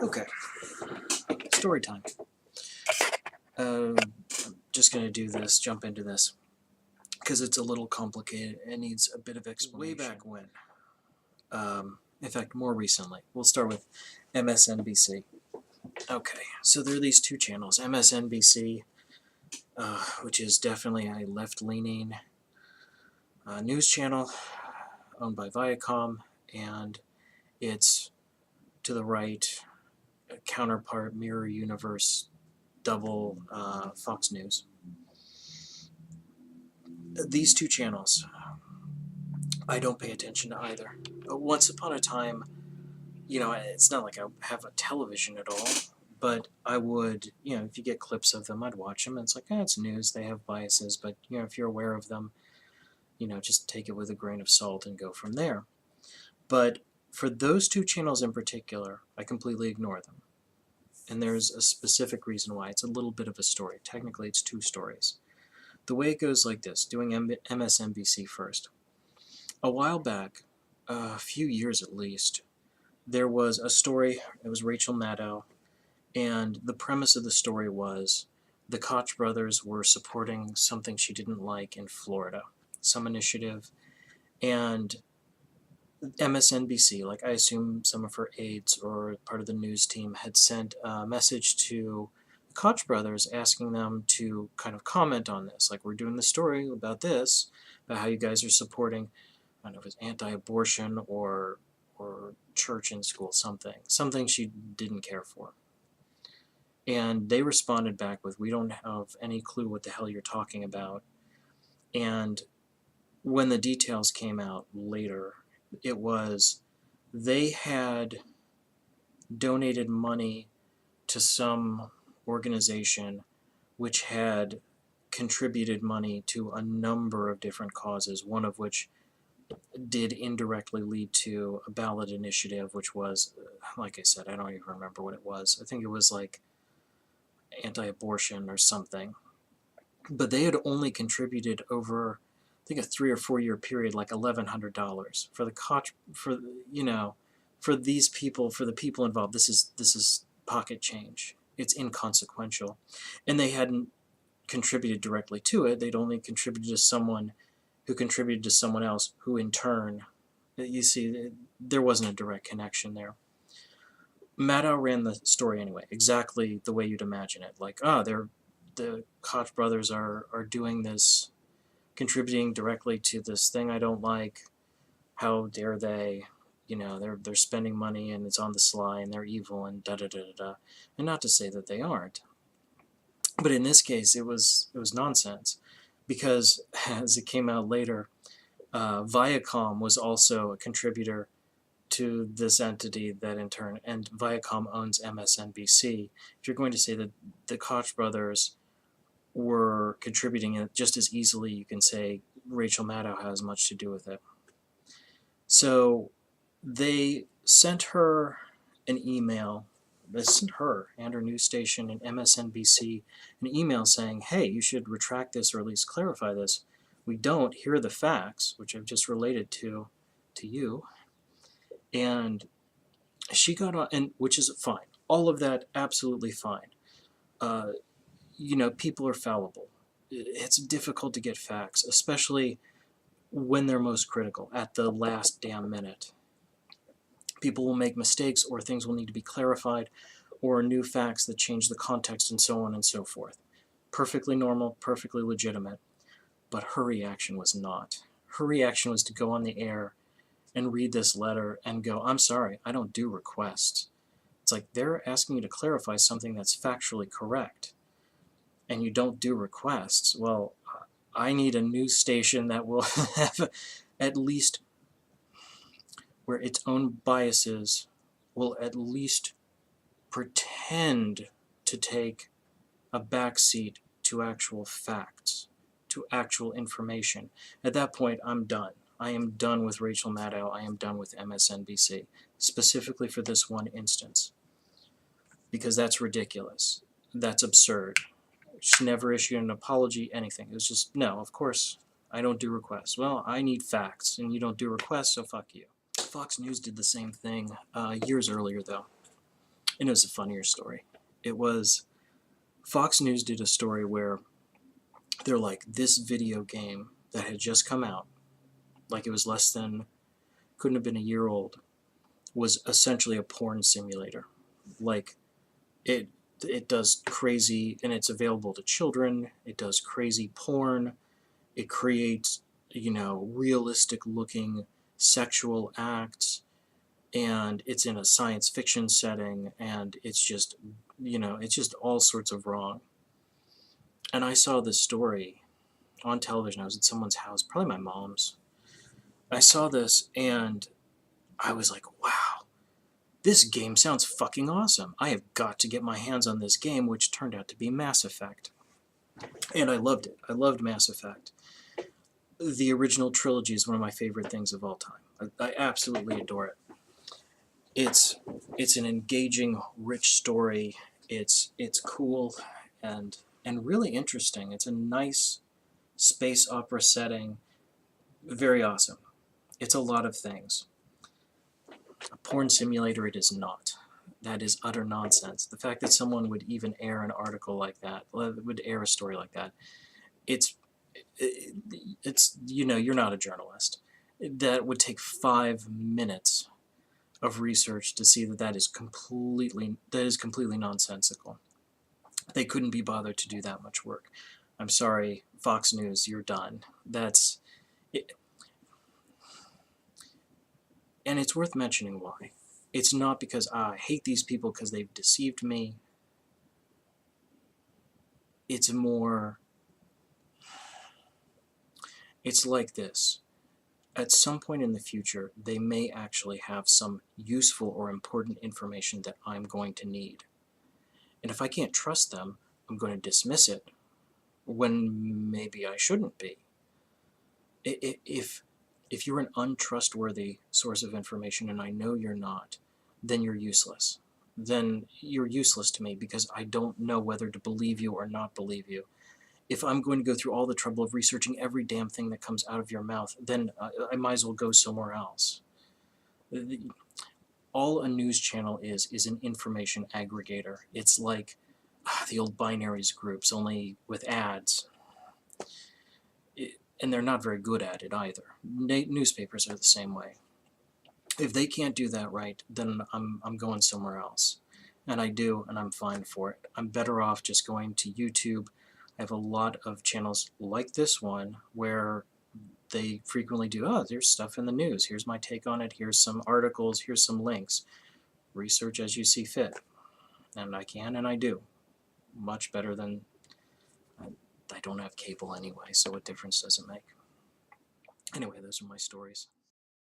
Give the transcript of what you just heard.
Okay, story time. I'm just going to do this, jump into this, because it's a little complicated and needs a bit of explanation. Way back when. In fact, more recently. We'll start with MSNBC. Okay, so there are these two channels. MSNBC, which is definitely a left-leaning news channel owned by Viacom, and its to the right counterpart, mirror universe, double Fox News. These two channels, I don't pay attention to either. Once upon a time, you know, it's not like I have a television at all, but I would, you know, if you get clips of them, I'd watch them, and it's like, it's news, they have biases, but, you know, if you're aware of them, you know, just take it with a grain of salt and go from there. But for those two channels in particular, I completely ignore them. And there's a specific reason why. It's a little bit of a story. Technically, it's two stories. The way it goes like this, doing MSNBC first. A while back, a few years at least, there was a story, it was Rachel Maddow, and the premise of the story was the Koch brothers were supporting something she didn't like in Florida, some initiative, and MSNBC, like I assume some of her aides or part of the news team, had sent a message to the Koch brothers asking them to kind of comment on this. Like, we're doing the story about this, about how you guys are supporting, I don't know if it's anti-abortion or church in school, something she didn't care for. And they responded back with, we don't have any clue what the hell you're talking about. And when the details came out later, it was they had donated money to some organization which had contributed money to a number of different causes, one of which did indirectly lead to a ballot initiative, which was, like I said, I don't even remember what it was. I think it was like anti-abortion or something. But they had only contributed over, I think, a 3 or 4 year period, like $1,100 for the Koch, for, you know, for these people, for the people involved. This is pocket change. It's inconsequential, and they hadn't contributed directly to it. They'd only contributed to someone who contributed to someone else, who in turn, you see, there wasn't a direct connection there. Maddow ran the story anyway, exactly the way you'd imagine it. Like, the Koch brothers are doing this, contributing directly to this thing I don't like. How dare they? You know, they're spending money and it's on the sly and they're evil and da-da-da-da-da. And not to say that they aren't. But in this case, it was nonsense. Because, as it came out later, Viacom was also a contributor to this entity that in turn, and Viacom owns MSNBC. If you're going to say that the Koch brothers were contributing it, just as easily you can say Rachel Maddow has much to do with it. So they sent her an email, they sent her and her news station and MSNBC an email saying, hey, you should retract this or at least clarify this. We don't. Here are the facts, which I've just related to you. And she got on, and which is fine. All of that, absolutely fine. You know, people are fallible. It's difficult to get facts, especially when they're most critical, at the last damn minute. People will make mistakes, or things will need to be clarified, or new facts that change the context, and so on and so forth. Perfectly normal, perfectly legitimate. But her reaction was not. Her reaction was to go on the air and read this letter and go, I'm sorry, I don't do requests. It's like they're asking you to clarify something that's factually correct, and you don't do requests. Well, I need a news station that will have at least, where its own biases will at least pretend to take a backseat to actual facts, to actual information. At that point, I'm done. I am done with Rachel Maddow. I am done with MSNBC, specifically for this one instance, because that's ridiculous. That's absurd. She never issued an apology, anything. It was just, no, of course, I don't do requests. Well, I need facts, and you don't do requests, so fuck you. Fox News did the same thing years earlier, though. And it was a funnier story. It was Fox News did a story where they're like, this video game that had just come out, like it was couldn't have been a year old, was essentially a porn simulator. Like it does crazy, and it's available to children. It does crazy porn. It creates, realistic looking sexual acts, and it's in a science fiction setting, and it's just, it's just all sorts of wrong. And I saw this story on television. I was at someone's house, probably my mom's. I saw this and I was like, wow, this game sounds fucking awesome. I have got to get my hands on this game, which turned out to be Mass Effect. And I loved it. I loved Mass Effect. The original trilogy is one of my favorite things of all time. I absolutely adore it. It's an engaging, rich story. It's cool and really interesting. It's a nice space opera setting. Very awesome. It's a lot of things. A porn simulator, it is not. That is utter nonsense. The fact that someone would even air an article like that, would air a story like that, it's you're not a journalist. That would take 5 minutes of research to see that is completely nonsensical. They couldn't be bothered to do that much work. I'm sorry, Fox News, you're done. That's it. And it's worth mentioning why. It's not because I hate these people because they've deceived me. It's more, it's like this. At some point in the future, they may actually have some useful or important information that I'm going to need. And if I can't trust them, I'm going to dismiss it when maybe I shouldn't be. If you're an untrustworthy source of information, and I know you're not, then you're useless. Then you're useless to me because I don't know whether to believe you or not believe you. If I'm going to go through all the trouble of researching every damn thing that comes out of your mouth, then I might as well go somewhere else. All a news channel is an information aggregator. It's like the old binaries groups, only with ads. And they're not very good at it either. Newspapers are the same way. If they can't do that right, then I'm going somewhere else. And I do, and I'm fine for it. I'm better off just going to YouTube. I have a lot of channels like this one where they frequently do, there's stuff in the news. Here's my take on it. Here's some articles. Here's some links. Research as you see fit. And I can, and I do. Much better than... I don't have cable anyway, so what difference does it make? Anyway, those are my stories.